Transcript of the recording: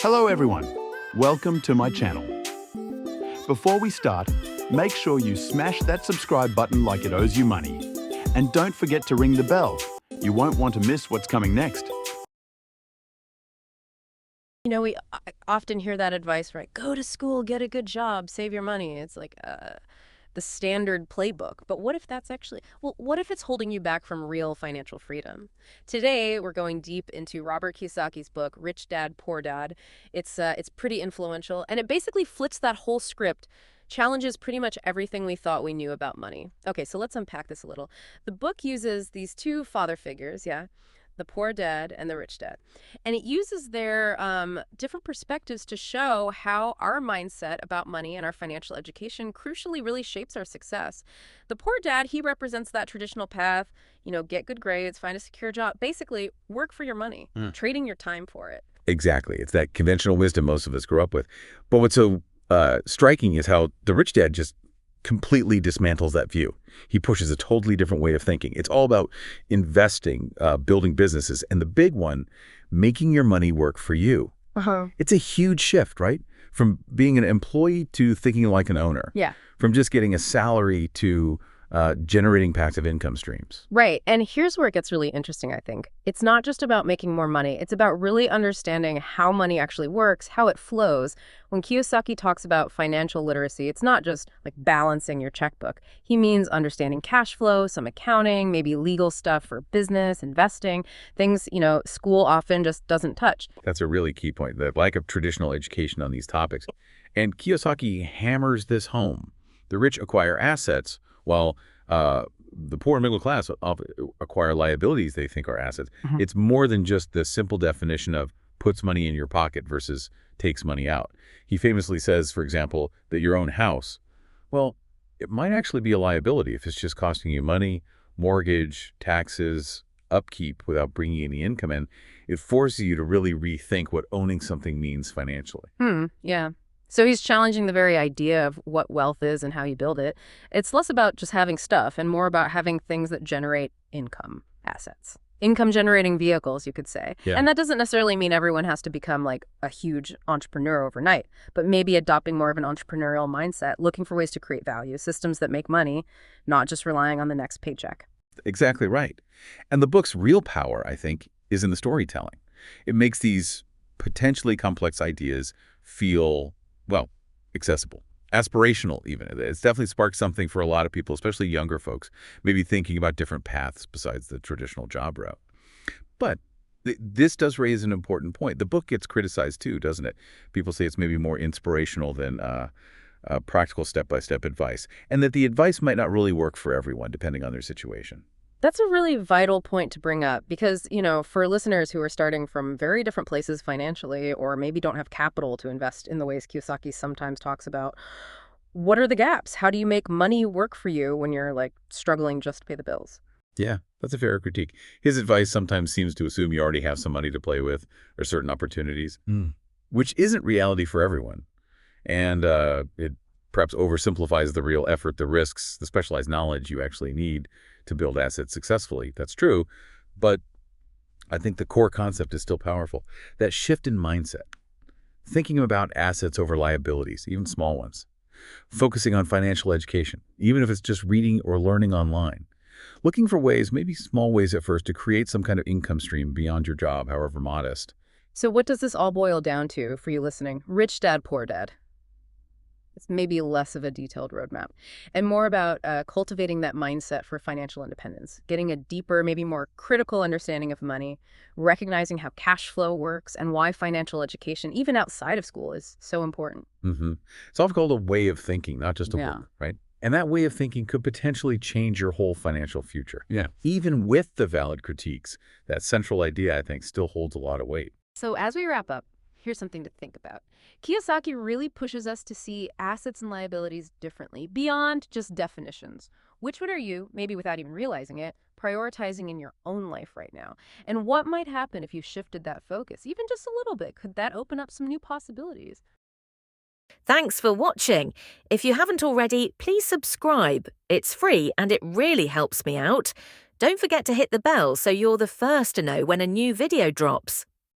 Hello everyone, welcome to my channel. Before we start, make sure you smash that subscribe button like it owes you money. And don't forget to ring the bell. You won't want to miss what's coming next. You know, we often hear that advice, right? Go to school, get a good job, save your money. It's like the standard playbook. But what if that's actually, well, what if it's holding you back from real financial freedom? Today, we're going deep into Robert Kiyosaki's book, Rich Dad, Poor Dad. It's pretty influential, and it basically flips that whole script, challenges pretty much everything we thought we knew about money. Okay, so let's unpack this a little. The book uses these two father figures, yeah, the poor dad and the rich dad. And it uses their different perspectives to show how our mindset about money and our financial education crucially really shapes our success. The poor dad, he represents that traditional path, you know, get good grades, find a secure job, basically work for your money, trading your time for it. Exactly. It's that conventional wisdom most of us grew up with. But what's so striking is how the rich dad just completely dismantles that view. He pushes a totally different way of thinking. It's all about investing, building businesses, and the big one, making your money work for you. It's a huge shift, right? From being an employee to thinking like an owner. Yeah. From just getting a salary to generating passive income streams. Right. And here's where it gets really interesting, I think. It's not just about making more money. It's about really understanding how money actually works, how it flows. When Kiyosaki talks about financial literacy, it's not just like balancing your checkbook. He means understanding cash flow, some accounting, maybe legal stuff for business, investing, things, you know, school often just doesn't touch. That's a really key point, the lack of traditional education on these topics. And Kiyosaki hammers this home. The rich acquire assets, while the poor and middle class acquire liabilities they think are assets. It's more than just the simple definition of puts money in your pocket versus takes money out. He famously says, for example, that your own house, well, it might actually be a liability if it's just costing you money, mortgage, taxes, upkeep without bringing any income in. It forces you to really rethink what owning something means financially. Yeah. So he's challenging the very idea of what wealth is and how you build it. It's less about just having stuff and more about having things that generate income, assets. Income-generating vehicles, you could say. Yeah. And that doesn't necessarily mean everyone has to become like a huge entrepreneur overnight, but maybe adopting more of an entrepreneurial mindset, looking for ways to create value, systems that make money, not just relying on the next paycheck. Exactly right. And the book's real power, I think, is in the storytelling. It makes these potentially complex ideas feel, well, accessible, aspirational even. It's definitely sparked something for a lot of people, especially younger folks, maybe thinking about different paths besides the traditional job route. But this does raise an important point. The book gets criticized too, doesn't it? People say it's maybe more inspirational than practical step-by-step advice, and that the advice might not really work for everyone depending on their situation. That's a really vital point to bring up because, you know, for listeners who are starting from very different places financially or maybe don't have capital to invest in the ways Kiyosaki sometimes talks about, what are the gaps? How do you make money work for you when you're like struggling just to pay the bills? Yeah, that's a fair critique. His advice sometimes seems to assume you already have some money to play with or certain opportunities, which isn't reality for everyone. And it perhaps oversimplifies the real effort, the risks, the specialized knowledge you actually need to build assets successfully. That's true. But I think the core concept is still powerful. That shift in mindset, thinking about assets over liabilities, even small ones, focusing on financial education, even if it's just reading or learning online, looking for ways, maybe small ways at first, to create some kind of income stream beyond your job, however modest. So what does this all boil down to for you listening? Rich dad, poor dad. It's maybe less of a detailed roadmap and more about cultivating that mindset for financial independence, getting a deeper, maybe more critical understanding of money, recognizing how cash flow works and why financial education, even outside of school, is so important. It's often called a way of thinking, not just a book, right? And that way of thinking could potentially change your whole financial future. Yeah. Even with the valid critiques, that central idea, I think, still holds a lot of weight. So as we wrap up, here's something to think about. Kiyosaki really pushes us to see assets and liabilities differently, beyond just definitions. Which one are you, maybe without even realizing it, prioritizing in your own life right now? And what might happen if you shifted that focus, even just a little bit? Could that open up some new possibilities? Thanks for watching. If you haven't already, please subscribe. It's free and it really helps me out. Don't forget to hit the bell so you're the first to know when a new video drops.